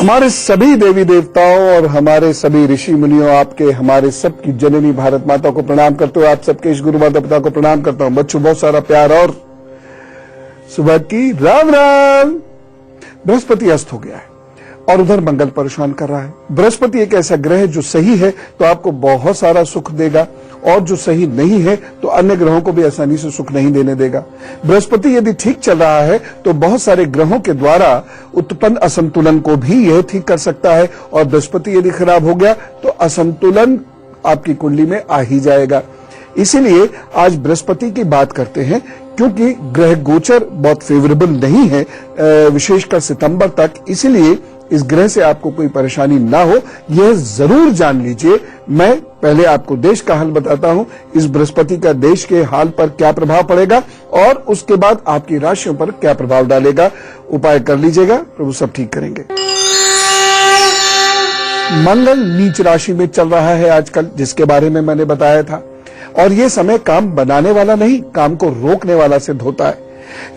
हमारे सभी देवी देवताओं और हमारे सभी ऋषि मुनियों, आपके हमारे सबकी जननी भारत माता को प्रणाम करते हुए आप सबके इस गुरु माता पिता को प्रणाम करता हूं। बच्चों, बहुत सारा प्यार और सुबह की राम राम। बृहस्पति अस्त हो गया है और उधर मंगल परेशान कर रहा है। बृहस्पति एक ऐसा ग्रह है जो सही है तो आपको बहुत सारा सुख देगा और जो सही नहीं है तो अन्य ग्रहों को भी आसानी से सुख नहीं देने देगा। बृहस्पति यदि ठीक चल रहा है तो बहुत सारे ग्रहों के द्वारा उत्पन्न असंतुलन को भी यह ठीक कर सकता है, और बृहस्पति यदि खराब हो गया तो असंतुलन आपकी कुंडली में आ ही जाएगा। इसीलिए आज बृहस्पति की बात करते हैं, क्योंकि ग्रह गोचर बहुत फेवरेबल नहीं है विशेषकर सितंबर तक। इसलिए इस ग्रह से आपको कोई परेशानी ना हो यह जरूर जान लीजिए। मैं पहले आपको देश का हाल बताता हूं, इस बृहस्पति का देश के हाल पर क्या प्रभाव पड़ेगा और उसके बाद आपकी राशियों पर क्या प्रभाव डालेगा। उपाय कर लीजिएगा, प्रभु सब ठीक करेंगे। मंगल नीच राशि में चल रहा है आजकल, जिसके बारे में मैंने बताया था, और यह समय काम बनाने वाला नहीं, काम को रोकने वाला सिद्ध होता है।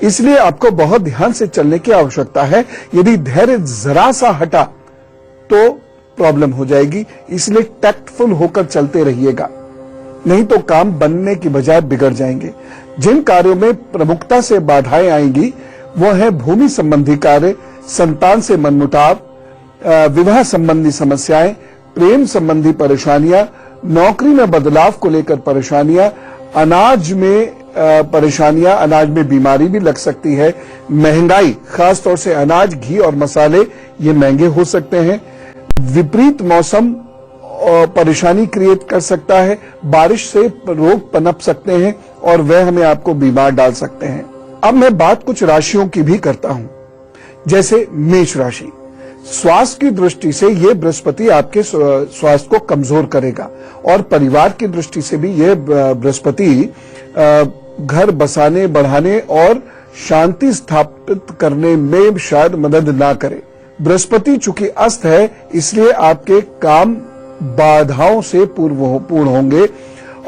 इसलिए आपको बहुत ध्यान से चलने की आवश्यकता है। यदि धैर्य जरा सा हटा तो प्रॉब्लम हो जाएगी, इसलिए टैक्टफुल होकर चलते रहिएगा, नहीं तो काम बनने की बजाय बिगड़ जाएंगे। जिन कार्यों में प्रमुखता से बाधाएं आएंगी वो है भूमि संबंधी कार्य, संतान से मनमुटाव, विवाह संबंधी समस्याएं, प्रेम संबंधी परेशानियां, नौकरी में बदलाव को लेकर परेशानियां, अनाज में परेशानियां, अनाज में बीमारी भी लग सकती है, महंगाई, खासतौर से अनाज, घी और मसाले ये महंगे हो सकते हैं, विपरीत मौसम परेशानी क्रिएट कर सकता है, बारिश से रोग पनप सकते हैं और वह हमें आपको बीमार डाल सकते हैं। अब मैं बात कुछ राशियों की भी करता हूं, जैसे मेष राशि। स्वास्थ्य की दृष्टि से यह बृहस्पति आपके स्वास्थ्य को कमजोर करेगा, और परिवार की दृष्टि से भी यह बृहस्पति घर बसाने, बढ़ाने और शांति स्थापित करने में शायद मदद ना करे। बृहस्पति चूंकि अस्त है, इसलिए आपके काम बाधाओं से पूर्ण होंगे,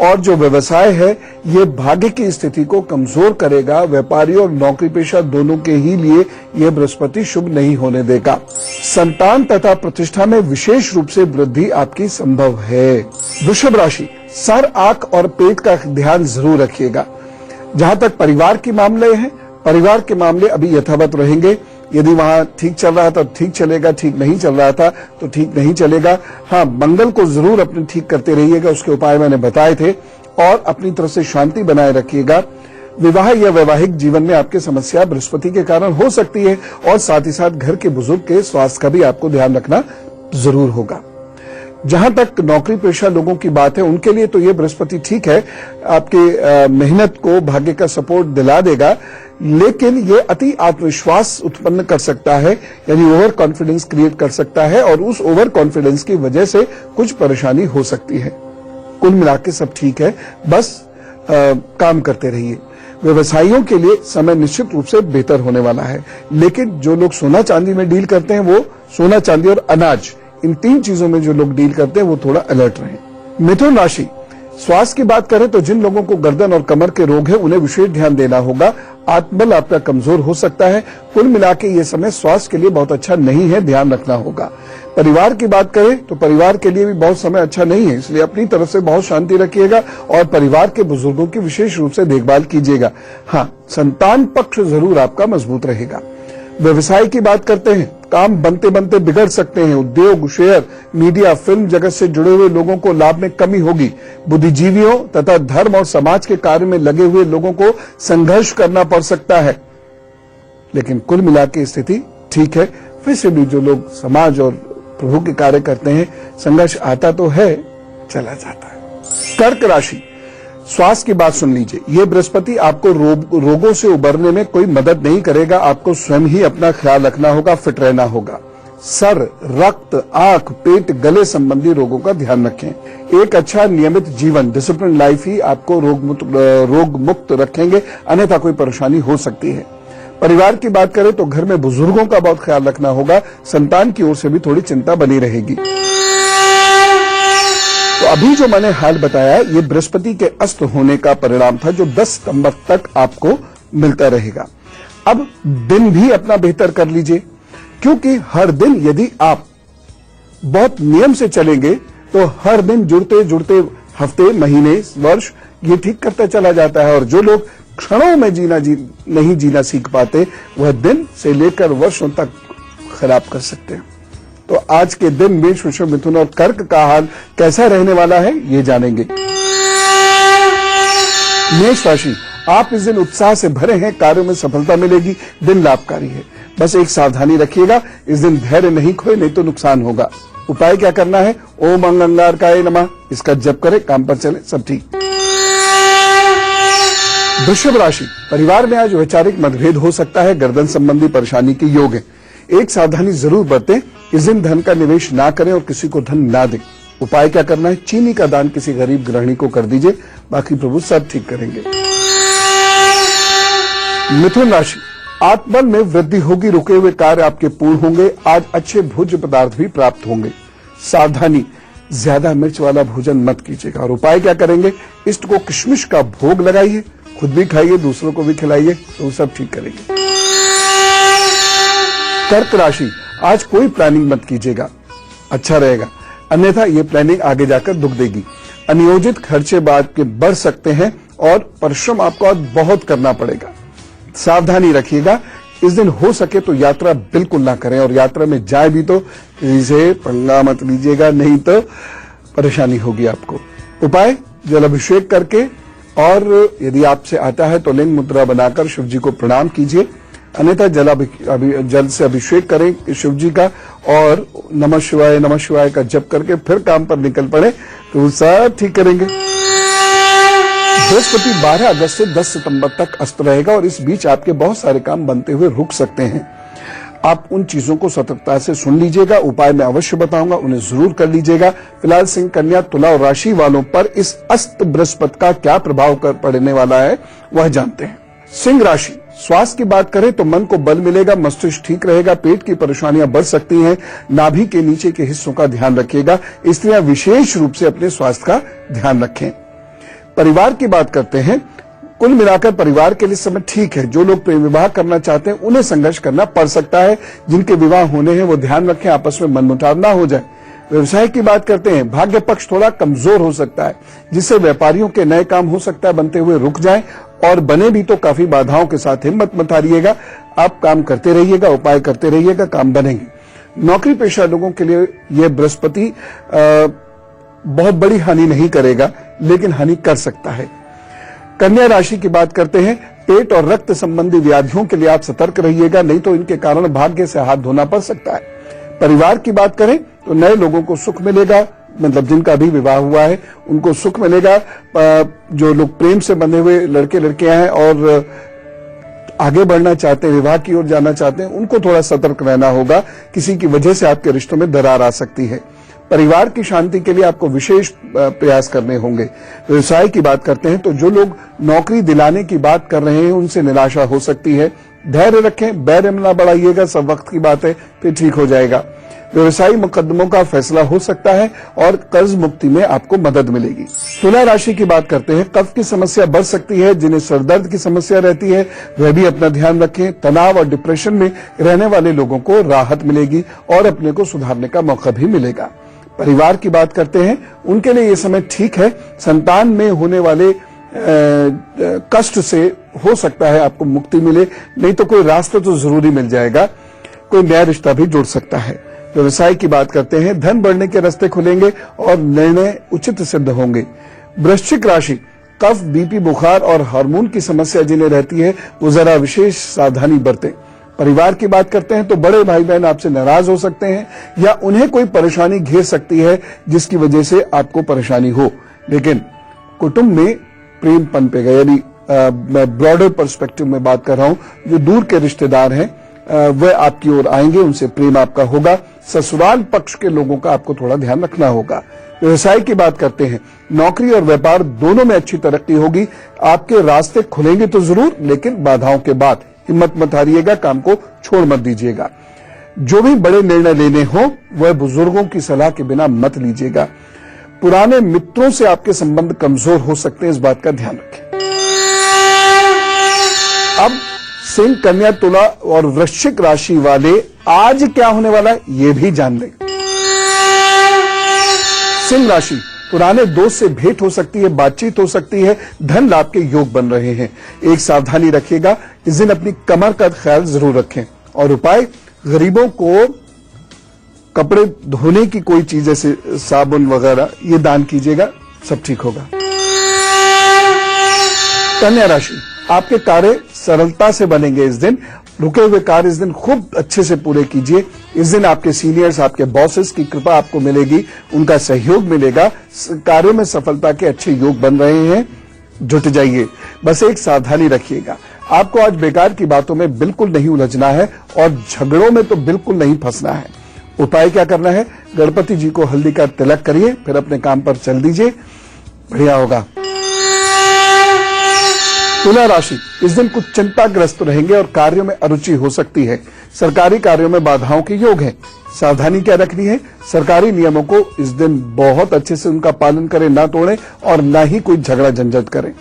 और जो व्यवसाय है ये भाग्य की स्थिति को कमजोर करेगा। व्यापारियों और नौकरी पेशा दोनों के ही लिए यह बृहस्पति शुभ नहीं होने देगा। संतान तथा प्रतिष्ठा में विशेष रूप से वृद्धि आपकी संभव है। वृषभ राशि, सर, आंख और पेट का ध्यान जरूर रखिएगा। जहां तक परिवार के मामले हैं, परिवार के मामले अभी यथावत रहेंगे। यदि वहां ठीक चल रहा था तो ठीक चलेगा, ठीक नहीं चल रहा था तो ठीक नहीं चलेगा। हाँ, मंगल को जरूर अपने ठीक करते रहिएगा, उसके उपाय मैंने बताए थे, और अपनी तरफ से शांति बनाए रखिएगा। विवाह या वैवाहिक जीवन में आपकी समस्या बृहस्पति के कारण हो सकती है, और साथ ही साथ घर के बुजुर्ग के स्वास्थ्य का भी आपको ध्यान रखना जरूर होगा। जहां तक नौकरी पेशा लोगों की बात है, उनके लिए तो ये बृहस्पति ठीक है, आपकी मेहनत को भाग्य का सपोर्ट दिला देगा, लेकिन ये अति आत्मविश्वास उत्पन्न कर सकता है, यानी ओवर कॉन्फिडेंस क्रिएट कर सकता है, और उस ओवर कॉन्फिडेंस की वजह से कुछ परेशानी हो सकती है। कुल मिलाकर सब ठीक है, बस काम करते रहिए। व्यवसायियों के लिए समय निश्चित रूप से बेहतर होने वाला है, लेकिन जो लोग सोना चांदी में डील करते हैं, वो सोना चांदी और अनाज, इन तीन चीजों में जो लोग डील करते हैं वो थोड़ा अलर्ट रहें। मिथुन राशि, स्वास्थ्य की बात करें तो जिन लोगों को गर्दन और कमर के रोग है उन्हें विशेष ध्यान देना होगा। आत्मबल आपका कमजोर हो सकता है। कुल मिलाकर यह समय स्वास्थ्य के लिए बहुत अच्छा नहीं है, ध्यान रखना होगा। परिवार की बात करें तो परिवार के लिए भी बहुत समय अच्छा नहीं है, इसलिए अपनी तरफ से बहुत शांति रखिएगा और परिवार के बुजुर्गों की विशेष रूप से देखभाल कीजिएगा। हाँ, संतान पक्ष जरूर आपका मजबूत रहेगा। व्यवसाय की बात करते हैं, काम बनते बनते बिगड़ सकते हैं। उद्योग, शेयर, मीडिया, फिल्म जगत से जुड़े हुए लोगों को लाभ में कमी होगी। बुद्धिजीवियों तथा धर्म और समाज के कार्य में लगे हुए लोगों को संघर्ष करना पड़ सकता है, लेकिन कुल मिलाकर स्थिति ठीक है। फिर से भी जो लोग समाज और प्रभु के कार्य करते हैं, संघर्ष आता तो है, चला जाता है। कर्क राशि, स्वास्थ्य की बात सुन लीजिए। ये बृहस्पति आपको रोगों से उबरने में कोई मदद नहीं करेगा, आपको स्वयं ही अपना ख्याल रखना होगा, फिट रहना होगा। सर, रक्त, आंख, पेट, गले संबंधी रोगों का ध्यान रखें। एक अच्छा नियमित जीवन, डिसिप्लिन लाइफ ही आपको रोग मुक्त रखेंगे, अन्यथा कोई परेशानी हो सकती है। परिवार की बात करें तो घर में बुजुर्गों का बहुत ख्याल रखना होगा। संतान की ओर से भी थोड़ी चिंता बनी रहेगी। तो अभी जो मैंने हाल बताया, ये बृहस्पति के अस्त होने का परिणाम था, जो 10 सितंबर तक आपको मिलता रहेगा। अब दिन भी अपना बेहतर कर लीजिए। क्योंकि हर दिन यदि आप बहुत नियम से चलेंगे तो हर दिन जुड़ते जुड़ते हफ्ते, महीने, वर्ष ये ठीक करता चला जाता है। और जो लोग क्षणों में नहीं जीना सीख पाते, वह दिन से लेकर वर्षों तक खराब कर सकते हैं। तो आज के दिन मेष, वृषभ, मिथुन और कर्क का हाल कैसा रहने वाला है, ये जानेंगे। मेष राशि, आप इस दिन उत्साह से भरे हैं, कार्यों में सफलता मिलेगी, दिन लाभकारी है। बस एक सावधानी रखिएगा, इस दिन धैर्य नहीं खोए, नहीं तो नुकसान होगा। उपाय क्या करना है? ओम अंगारकाय नमः, इसका जप करें, काम पर चले, सब ठीक। वृषभ राशि, परिवार में आज वैचारिक मतभेद हो सकता है, गर्दन संबंधी परेशानी के योग है। एक सावधानी जरूर बरतें, इस दिन धन का निवेश ना करें और किसी को धन ना दें। उपाय क्या करना है? चीनी का दान किसी गरीब गृहिणी को कर दीजिए, बाकी प्रभु सब ठीक करेंगे। मिथुन राशि, आत्मबल में वृद्धि होगी, रुके हुए कार्य आपके पूर्ण होंगे, आज अच्छे भोज्य पदार्थ भी प्राप्त होंगे। सावधानी, ज्यादा मिर्च वाला भोजन मत कीजिएगा। और उपाय क्या करेंगे? इष्ट को किशमिश का भोग लगाइए, खुद भी खाइए, दूसरों को भी खिलाइए, तो सब ठीक करेंगे। कर्क राशि, आज कोई प्लानिंग मत कीजिएगा, अच्छा रहेगा, अन्यथा ये प्लानिंग आगे जाकर दुख देगी। अनियोजित खर्चे बाद के बढ़ सकते हैं और परिश्रम आपको आज बहुत करना पड़ेगा। सावधानी रखिएगा, इस दिन हो सके तो यात्रा बिल्कुल ना करें, और यात्रा में जाए भी तो किसी से पंगा मत लीजिएगा, नहीं तो परेशानी होगी आपको। उपाय, जल अभिषेक करके, और यदि आपसे आता है तो लिंग मुद्रा बनाकर शिव जी को प्रणाम कीजिए, अन्यथा जल से अभिषेक करें शिव जी का, और नमः शिवाय का जप करके फिर काम पर निकल पड़े, तो सब ठीक करेंगे। बृहस्पति 12 अगस्त से 10 सितंबर तक अस्त रहेगा, और इस बीच आपके बहुत सारे काम बनते हुए रुक सकते हैं। आप उन चीजों को सतर्कता से सुन लीजिएगा, उपाय मैं अवश्य बताऊंगा, उन्हें जरूर कर लीजिएगा। फिलहाल सिंह, कन्या, तुला और राशि वालों पर इस अस्त बृहस्पति का क्या प्रभाव पड़ने वाला है, वह जानते हैं। सिंह राशि, स्वास्थ्य की बात करें तो मन को बल मिलेगा, मस्तिष्क ठीक रहेगा, पेट की परेशानियां बढ़ सकती हैं, नाभि के नीचे के हिस्सों का ध्यान रखिएगा। स्त्रियां विशेष रूप से अपने स्वास्थ्य का ध्यान रखें। परिवार की बात करते हैं, कुल मिलाकर परिवार के लिए समय ठीक है। जो लोग प्रेम विवाह करना चाहते हैं उन्हें संघर्ष करना पड़ सकता है, जिनके विवाह होने हैं वो ध्यान रखें, आपस में मनमुटाव ना हो जाए। व्यवसाय की बात करते हैं, भाग्य पक्ष थोड़ा कमजोर हो सकता है, जिससे व्यापारियों के नए काम हो सकता है बनते हुए रुक जाएं, और बने भी तो काफी बाधाओं के साथ। हिम्मत मत हारिएगा, आप काम करते रहिएगा, उपाय करते रहिएगा, काम बनेंगे। नौकरी पेशा लोगों के लिए यह बृहस्पति बहुत बड़ी हानि नहीं करेगा, लेकिन हानि कर सकता है। कन्या राशि की बात करते हैं, पेट और रक्त संबंधी व्याधियों के लिए आप सतर्क रहिएगा, नहीं तो इनके कारण भाग्य से हाथ धोना पड़ सकता है। परिवार की बात करें तो नए लोगों को सुख मिलेगा, मतलब जिनका अभी विवाह हुआ है उनको सुख मिलेगा। जो लोग प्रेम से बंधे हुए लड़के लड़कियां हैं और आगे बढ़ना चाहते हैं, विवाह की ओर जाना चाहते हैं, उनको थोड़ा सतर्क रहना होगा, किसी की वजह से आपके रिश्तों में दरार आ सकती है। परिवार की शांति के लिए आपको विशेष प्रयास करने होंगे। व्यवसाय की बात करते हैं तो जो लोग नौकरी दिलाने की बात कर रहे हैं उनसे निराशा हो सकती है। धैर्य रखें, बैर न बढ़ाइएगा, सब वक्त की बात है, फिर ठीक हो जाएगा। व्यवसायी मुकदमों का फैसला हो सकता है और कर्ज मुक्ति में आपको मदद मिलेगी। तुला राशि की बात करते हैं, कफ की समस्या बढ़ सकती है, जिन्हें सरदर्द की समस्या रहती है वह भी अपना ध्यान रखें। तनाव और डिप्रेशन में रहने वाले लोगों को राहत मिलेगी और अपने को सुधारने का मौका भी मिलेगा। परिवार की बात करते हैं, उनके लिए ये समय ठीक है। संतान में होने वाले कष्ट से हो सकता है आपको मुक्ति मिले, नहीं तो कोई रास्ता तो जरूरी मिल जाएगा, कोई नया रिश्ता भी जुड़ सकता है। व्यवसाय की बात करते हैं, धन बढ़ने के रास्ते खुलेंगे और निर्णय उचित सिद्ध होंगे। वृश्चिक राशि, कफ, बीपी, बुखार और हार्मोन की समस्या जिन्हें रहती है वो जरा विशेष सावधानी बरतें। परिवार की बात करते हैं तो बड़े भाई बहन आपसे नाराज हो सकते हैं या उन्हें कोई परेशानी घेर सकती है जिसकी वजह से आपको परेशानी हो, लेकिन कुटुंब में प्रेम पनपेगा। यानी मैं ब्रॉडर पर्सपेक्टिव में बात कर रहा हूं, जो दूर के रिश्तेदार हैं वह आपकी ओर आएंगे, उनसे प्रेम आपका होगा। ससुराल पक्ष के लोगों का आपको थोड़ा ध्यान रखना होगा। व्यवसाय की बात करते हैं, नौकरी और व्यापार दोनों में अच्छी तरक्की होगी। आपके रास्ते खुलेंगे तो जरूर, लेकिन बाधाओं के बाद। हिम्मत मत हारिएगा, काम को छोड़ मत दीजिएगा। जो भी बड़े निर्णय लेने हो वह बुजुर्गों की सलाह के बिना मत लीजिएगा। पुराने मित्रों से आपके संबंध कमजोर हो सकते हैं, इस बात का ध्यान रखें। अब सिंह, कन्या, तुला और वृश्चिक राशि वाले आज क्या होने वाला है ये भी जान लें। सिंह राशि, पुराने दोस्त से भेंट हो सकती है, बातचीत हो सकती है, धन लाभ के योग बन रहे हैं। एक सावधानी रखिएगा, इस दिन अपनी कमर का ख्याल जरूर रखें। और उपाय, गरीबों को कपड़े धोने की कोई चीज जैसे साबुन वगैरह ये दान कीजिएगा, सब ठीक होगा। कन्या राशि, आपके कार्य सरलता से बनेंगे इस दिन। रुके हुए कार्य इस दिन खूब अच्छे से पूरे कीजिए। इस दिन आपके सीनियर्स, आपके बॉसेस की कृपा आपको मिलेगी, उनका सहयोग मिलेगा। कार्यों में सफलता के अच्छे योग बन रहे हैं, जुट जाइए। बस एक सावधानी रखिएगा, आपको आज बेकार की बातों में बिल्कुल नहीं उलझना है और झगड़ों में तो बिल्कुल नहीं फंसना है। उपाय क्या करना है, गणपति जी को हल्दी का तिलक करिए, फिर अपने काम पर चल दीजिए, बढ़िया होगा। तुला राशि, इस दिन कुछ चिंताग्रस्त रहेंगे और कार्यों में अरुचि हो सकती है। सरकारी कार्यों में बाधाओं के योग है। सावधानी क्या रखनी है, सरकारी नियमों को इस दिन बहुत अच्छे से उनका पालन करें, ना तोड़ें और ना ही कोई झगड़ा झंझट करें।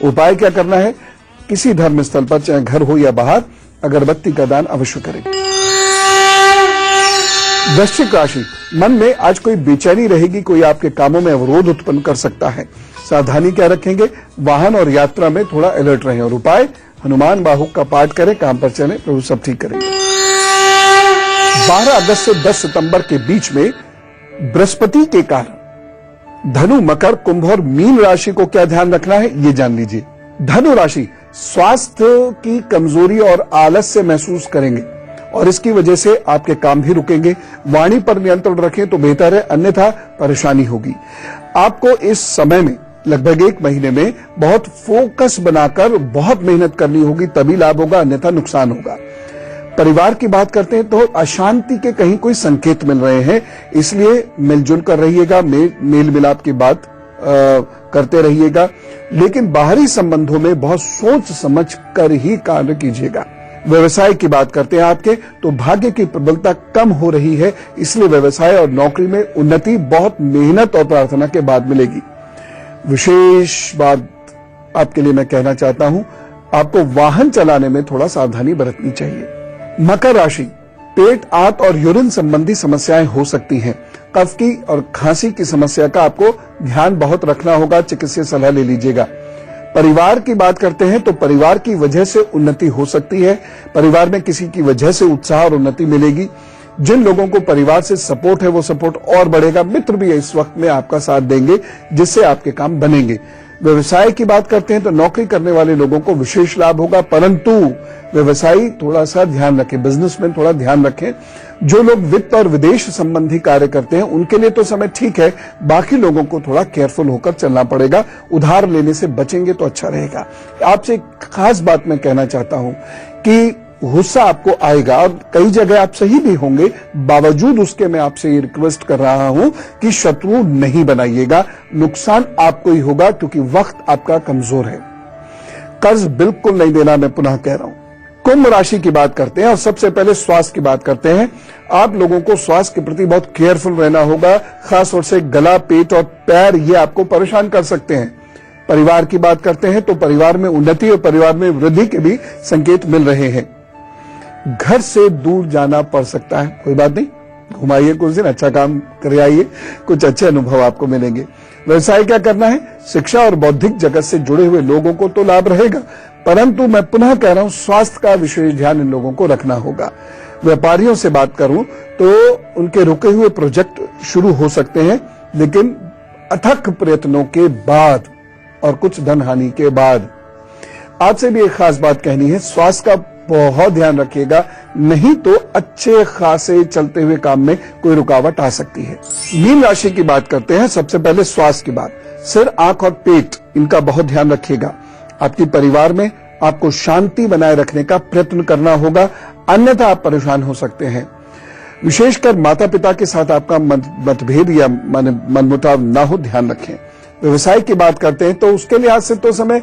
उपाय क्या करना है, किसी धर्म स्थल पर चाहे घर हो या बाहर अगरबत्ती का दान अवश्य करें। वृश्चिक राशि, मन में आज कोई बेचैनी रहेगी, कोई आपके कामों में अवरोध उत्पन्न कर सकता है। सावधानी क्या रखेंगे, वाहन और यात्रा में थोड़ा अलर्ट रहें। और उपाय, हनुमान बाहुक का पाठ करें, काम पर चलें, प्रभु सब ठीक करेंगे। 12 अगस्त से 10 सितंबर के बीच में बृहस्पति के कारण धनु, मकर, कुंभ और मीन राशि को क्या ध्यान रखना है ये जान लीजिए। धनु राशि, स्वास्थ्य की कमजोरी और आलस्य महसूस करेंगे और इसकी वजह से आपके काम भी रुकेंगे। वाणी पर नियंत्रण रखें तो बेहतर है, अन्यथा परेशानी होगी। आपको इस समय में लगभग 1 महीने में बहुत फोकस बनाकर बहुत मेहनत करनी होगी, तभी लाभ होगा, अन्यथा नुकसान होगा। परिवार की बात करते हैं तो अशांति के कहीं कोई संकेत मिल रहे हैं, इसलिए मिलजुल कर रहिएगा, मेल मिलाप की बात करते रहिएगा, लेकिन बाहरी संबंधों में बहुत सोच समझ कर ही कार्य कीजिएगा। व्यवसाय की बात करते हैं आपके तो भाग्य की प्रबलता कम हो रही है, इसलिए व्यवसाय और नौकरी में उन्नति बहुत मेहनत और प्रार्थना के बाद मिलेगी। विशेष बात आपके लिए मैं कहना चाहता हूं, आपको वाहन चलाने में थोड़ा सावधानी बरतनी चाहिए। मकर राशि, पेट, आंत और यूरिन संबंधी समस्याएं हो सकती हैं। कफ की और खांसी की समस्या का आपको ध्यान बहुत रखना होगा, चिकित्सीय सलाह ले लीजिएगा। परिवार की बात करते हैं तो परिवार की वजह से उन्नति हो सकती है। परिवार में किसी की वजह से उत्साह और उन्नति मिलेगी। जिन लोगों को परिवार से सपोर्ट है वो सपोर्ट और बढ़ेगा। मित्र भी इस वक्त में आपका साथ देंगे, जिससे आपके काम बनेंगे। व्यवसाय की बात करते हैं तो नौकरी करने वाले लोगों को विशेष लाभ होगा, परंतु व्यवसायी थोड़ा सा ध्यान रखें, बिजनेसमैन थोड़ा ध्यान रखें। जो लोग वित्त और विदेश संबंधी कार्य करते हैं उनके लिए तो समय ठीक है, बाकी लोगों को थोड़ा केयरफुल होकर चलना पड़ेगा। उधार लेने से बचेंगे तो अच्छा रहेगा। आपसे एक खास बात मैं कहना चाहता हूं कि गुस्सा आपको आएगा और कई जगह आप सही भी होंगे, बावजूद उसके मैं आपसे ये रिक्वेस्ट कर रहा हूं कि शत्रु नहीं बनाइएगा, नुकसान आपको ही होगा क्योंकि वक्त आपका कमजोर है। कर्ज बिल्कुल नहीं देना, मैं पुनः कह रहा हूं। कुंभ राशि की बात करते हैं और सबसे पहले स्वास्थ्य की बात करते हैं। आप लोगों को स्वास्थ्य के प्रति बहुत केयरफुल रहना होगा, खासतौर से गला, पेट और पैर ये आपको परेशान कर सकते हैं। परिवार की बात करते हैं तो परिवार में उन्नति और परिवार में वृद्धि के भी संकेत मिल रहे हैं। घर से दूर जाना पड़ सकता है, कोई बात नहीं, घुमाइए कुछ दिन, अच्छा काम कर आइए, कुछ अच्छे अनुभव आपको मिलेंगे। व्यवसाय क्या करना है, शिक्षा और बौद्धिक जगत से जुड़े हुए लोगों को तो लाभ रहेगा, परंतु मैं पुनः कह रहा हूं स्वास्थ्य का विशेष ध्यान इन लोगों को रखना होगा। व्यापारियों से बात करूं तो उनके रुके हुए प्रोजेक्ट शुरू हो सकते हैं, लेकिन अथक प्रयत्नों के बाद और कुछ धन हानि के बाद। आपसे भी एक खास बात कहनी है, स्वास्थ्य का बहुत ध्यान रखिएगा, नहीं तो अच्छे खासे चलते हुए काम में कोई रुकावट आ सकती है। मीन राशि की बात करते हैं, सबसे पहले स्वास्थ्य की बात। सिर, आंख और पेट, इनका बहुत ध्यान रखिएगा। आपके परिवार में आपको शांति बनाए रखने का प्रयत्न करना होगा, अन्यथा आप परेशान हो सकते हैं। विशेषकर माता पिता के साथ आपका मतभेद या मनमुटाव ना हो, ध्यान रखें। व्यवसाय की बात करते हैं तो उसके लिहाज से तो समय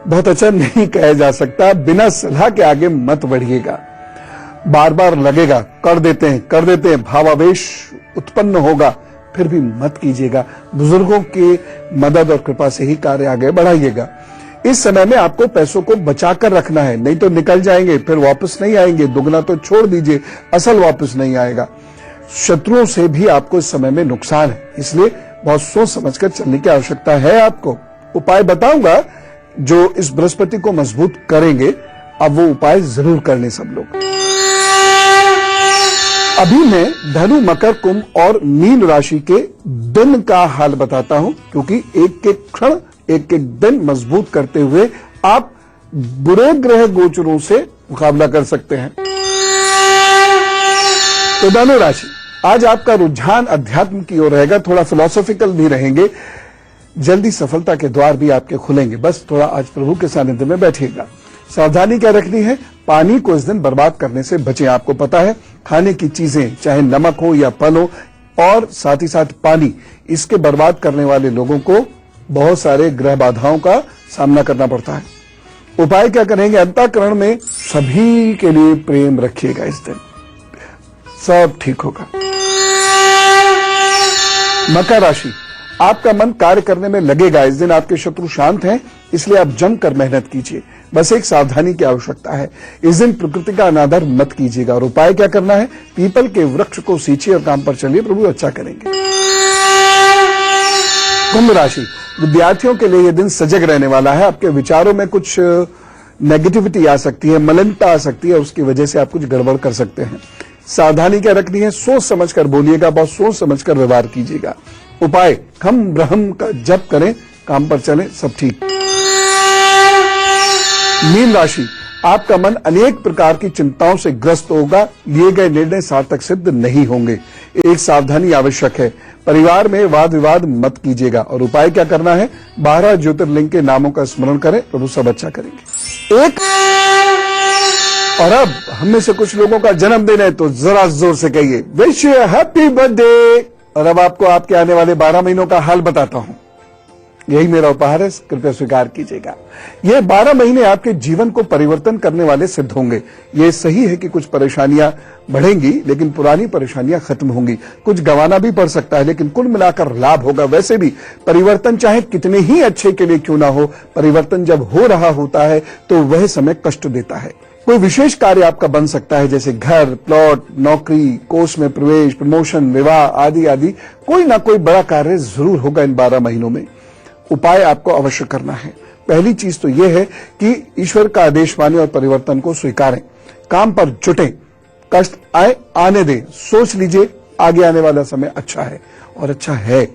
बहुत अच्छा नहीं कहा जा सकता। बिना सलाह के आगे मत बढ़िएगा, बार बार लगेगा कर देते हैं, भावावेश उत्पन्न होगा, फिर भी मत कीजिएगा। बुजुर्गों की मदद और कृपा से ही कार्य आगे बढ़ाइएगा। इस समय में आपको पैसों को बचाकर रखना है, नहीं तो निकल जाएंगे, फिर वापस नहीं आएंगे। दुगना तो छोड़ दीजिए, असल वापस नहीं आएगा। शत्रुओं से भी आपको इस समय में नुकसान है, इसलिए बहुत सोच समझकर चलने की आवश्यकता है। आपको उपाय बताऊंगा जो इस बृहस्पति को मजबूत करेंगे, अब वो उपाय जरूर करने सब लोग। अभी मैं धनु, मकर, कुंभ और मीन राशि के दिन का हाल बताता हूं, क्योंकि एक एक क्षण, एक एक दिन मजबूत करते हुए आप बुरे ग्रह गोचरों से मुकाबला कर सकते हैं। तो धनु राशि, आज आपका रुझान अध्यात्म की ओर रहेगा, थोड़ा फिलोसॉफिकल भी रहेंगे। जल्दी सफलता के द्वार भी आपके खुलेंगे, बस थोड़ा आज प्रभु के सानिध्य में बैठिएगा। सावधानी क्या रखनी है, पानी को इस दिन बर्बाद करने से बचें। आपको पता है खाने की चीजें चाहे नमक हो या फल हो, और साथ ही साथ पानी, इसके बर्बाद करने वाले लोगों को बहुत सारे ग्रह बाधाओं का सामना करना पड़ता है। उपाय क्या करेंगे, अंतःकरण में सभी के लिए प्रेम रखिएगा, इस दिन सब ठीक होगा। मकर राशि, आपका मन कार्य करने में लगेगा, इस दिन आपके शत्रु शांत हैं, इसलिए आप जमकर मेहनत कीजिए। बस एक सावधानी की आवश्यकता है, इस दिन प्रकृति का अनादर मत कीजिएगा। और उपाय क्या करना है, पीपल के वृक्ष को सींचिए और काम पर चलिए, प्रभु अच्छा करेंगे। कुंभ राशि, विद्यार्थियों के लिए यह दिन सजग रहने वाला है। आपके विचारों में कुछ नेगेटिविटी आ सकती है, मलिनता आ सकती है, उसकी वजह से आप कुछ गड़बड़ कर सकते हैं। सावधानी क्या रखनी है, सोच समझकर बोलिएगा, बहुत सोच समझकर व्यवहार कीजिएगा। उपाय, खम ब्रह्म का जप करें, काम पर चलें, सब ठीक। मीन राशि, आपका मन अनेक प्रकार की चिंताओं से ग्रस्त होगा, लिए गए निर्णय सार्थक सिद्ध नहीं होंगे। एक सावधानी आवश्यक है, परिवार में वाद विवाद मत कीजिएगा। और उपाय क्या करना है, 12 ज्योतिर्लिंग के नामों का स्मरण करें, प्रभु सब अच्छा करेंगे। और अब हम में से कुछ लोगों का जन्मदिन है, तो जरा जोर से कहिए विश यू हैप्पी बर्थडे। और अब आपको आपके आने वाले 12 महीनों का हाल बताता हूं, यही मेरा उपहार है, कृपया स्वीकार कीजिएगा। ये 12 महीने आपके जीवन को परिवर्तन करने वाले सिद्ध होंगे। ये सही है कि कुछ परेशानियां बढ़ेंगी, लेकिन पुरानी परेशानियां खत्म होंगी। कुछ गंवाना भी पड़ सकता है, लेकिन कुल मिलाकर लाभ होगा। वैसे भी परिवर्तन चाहे कितने ही अच्छे के लिए क्यों ना हो, परिवर्तन जब हो रहा होता है तो वह समय कष्ट देता है। कोई विशेष कार्य आपका बन सकता है, जैसे घर, प्लॉट, नौकरी, कोर्स में प्रवेश, प्रमोशन, विवाह आदि आदि। कोई ना कोई बड़ा कार्य जरूर होगा इन 12 महीनों में। उपाय आपको अवश्य करना है। पहली चीज तो यह है कि ईश्वर का आदेश माने और परिवर्तन को स्वीकारें, काम पर जुटें, कष्ट आए आने दें, सोच लीजिए आगे आने वाला समय अच्छा है और अच्छा है।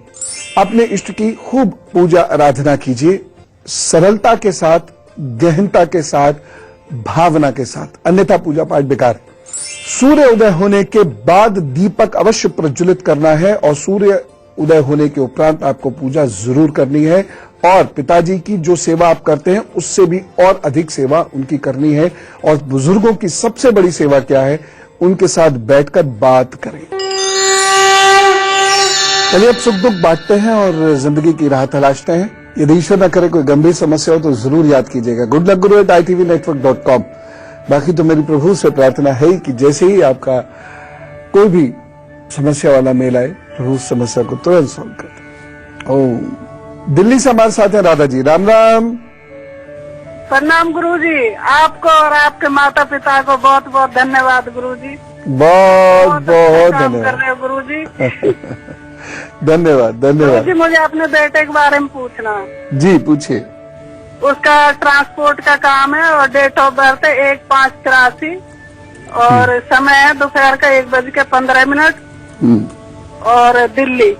अपने इष्ट की खूब पूजा आराधना कीजिए, सरलता के साथ, गहनता के साथ, भावना के साथ, अन्यथा पूजा पाठ बेकार है। सूर्य उदय होने के बाद दीपक अवश्य प्रज्वलित करना है, और सूर्य उदय होने के उपरांत आपको पूजा जरूर करनी है। और पिताजी की जो सेवा आप करते हैं उससे भी और अधिक सेवा उनकी करनी है। और बुजुर्गों की सबसे बड़ी सेवा क्या है, उनके साथ बैठकर बात करें। चलिए अब सुख दुख बांटते हैं और जिंदगी की राह तलाशते हैं। यदि ईश्वर न करे कोई गंभीर समस्या हो तो जरूर याद कीजिएगा गुड लक गुरु @itvnetwork.com। बाकी तो मेरी प्रभु से प्रार्थना है कि जैसे ही आपका कोई भी समस्या वाला मेल आए, प्रभु उस समस्या को तुरंत सॉल्व कर दे। ओम। दिल्ली से हमारे साथ हैं राधा जी, राम राम। प्रणाम गुरुजी, आपको और आपके माता पिता को बहुत बहुत धन्यवाद गुरुजी। बहुत बहुत धन्यवाद कर रहे हो गुरुजी। धन्यवाद धन्यवाद। गुरुजी मुझे अपने बेटे के बारे में पूछना है। जी पूछिए। उसका ट्रांसपोर्ट का काम है और डेट ऑफ बर्थ है 1/5/83 और समय है दोपहर का 1:15 और दिल्ली।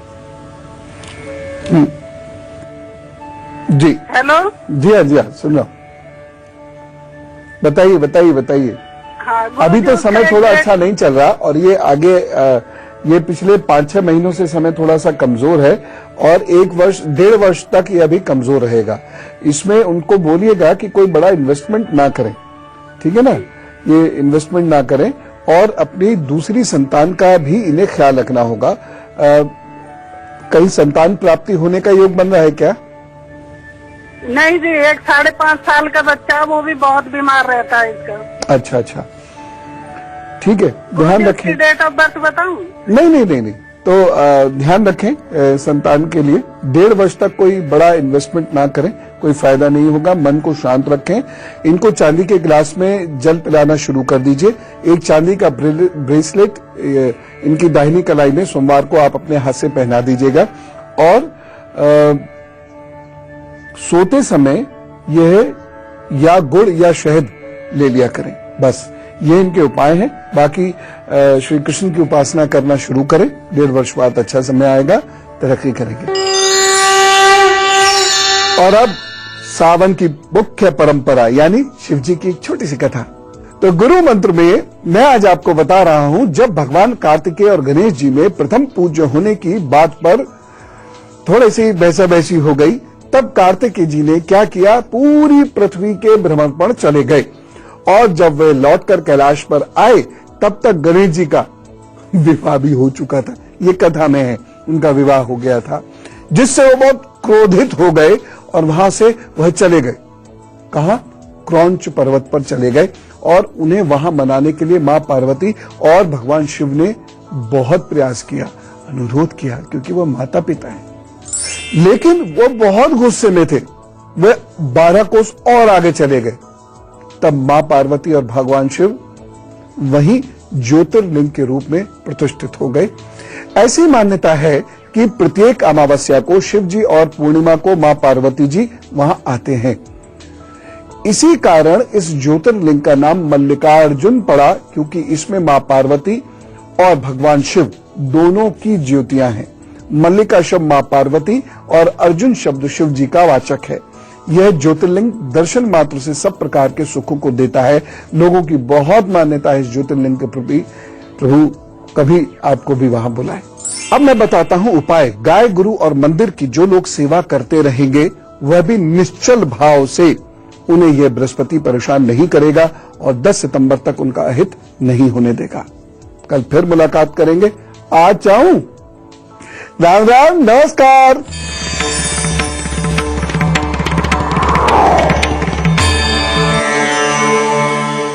जी हेलो। जी हाँ सुन रहा हूँ, बताइए बताइए बताइए। हाँ, अभी तो समय थोड़ा अच्छा नहीं चल रहा, और ये आगे ये पिछले 5-6 महीनों से समय थोड़ा सा कमजोर है, और 1-1.5 वर्ष तक ये अभी कमजोर रहेगा। इसमें उनको बोलिएगा कि कोई बड़ा इन्वेस्टमेंट ना करें, ठीक है ना, ये इन्वेस्टमेंट ना करें। और अपनी दूसरी संतान का भी इन्हें ख्याल रखना होगा। कहीं संतान प्राप्ति होने का योग बन रहा है क्या? नहीं जी, 1 5.5 साल का बच्चा है, वो भी बहुत बीमार रहता है इसका। अच्छा अच्छा, ठीक है, ध्यान रखें। डेट ऑफ बर्थ बताऊं? नहीं नहीं नहीं नहीं, तो ध्यान रखें संतान के लिए 1.5 वर्ष तक कोई बड़ा इन्वेस्टमेंट ना करें, कोई फायदा नहीं होगा। मन को शांत रखें। इनको चांदी के गिलास में जल पिलाना शुरू कर दीजिए। एक चांदी का ब्रेसलेट इनकी दाहिनी कलाई में सोमवार को आप अपने हाथ से पहना दीजिएगा और सोते समय यह या गुड़ या शहद ले लिया करें। बस ये इनके उपाय हैं। बाकी श्री कृष्ण की उपासना करना शुरू करें। 1.5 वर्ष बाद अच्छा समय आएगा, तरक्की करेंगे। और अब सावन की मुख्य परंपरा यानी शिव जी की एक छोटी सी कथा। तो गुरु मंत्र में मैं आज आपको बता रहा हूं, जब भगवान कार्तिकेय और गणेश जी में प्रथम पूज्य होने की बात पर थोड़ी सी बहसा-बहसी हो गई, तब कार्तिकेय जी ने क्या किया, पूरी पृथ्वी के भ्रमण पर चले गए और जब वे लौटकर कैलाश पर आए तब तक गणेश जी का विवाह भी हो चुका था। ये कथा में है, उनका विवाह हो गया था, जिससे वो बहुत क्रोधित हो गए और वहां से वह चले गए। कहा? क्रौंच पर्वत पर चले गए और उन्हें वहां मनाने के लिए मां पार्वती और भगवान शिव ने बहुत प्रयास किया, अनुरोध किया, क्योंकि वो माता पिता हैं। लेकिन वो बहुत गुस्से में थे। वे 12 कोस और आगे चले गए। तब मां पार्वती और भगवान शिव वहीं ज्योतिर्लिंग के रूप में प्रतिष्ठित हो गए। ऐसी मान्यता है कि प्रत्येक अमावस्या को शिव जी और पूर्णिमा को मां पार्वती जी वहां आते हैं। इसी कारण इस ज्योतिर्लिंग का नाम मल्लिकार्जुन पड़ा, क्योंकि इसमें मां पार्वती और भगवान शिव दोनों की ज्योतियां हैं। मल्लिका शब्द मां पार्वती और अर्जुन शब्द शिव जी का वाचक है। यह ज्योतिर्लिंग दर्शन मात्र से सब प्रकार के सुखों को देता है। लोगों की बहुत मान्यता है इस ज्योतिर्लिंग के प्रति। प्रभु कभी आपको भी वहां बुलाए। अब मैं बताता हूं उपाय। गाय, गुरु और मंदिर की जो लोग सेवा करते रहेंगे वह भी निश्चल भाव से, उन्हें यह बृहस्पति परेशान नहीं करेगा और 10 सितंबर तक उनका अहित नहीं होने देगा। कल फिर मुलाकात करेंगे। आज जाऊं? राम राम, नमस्कार।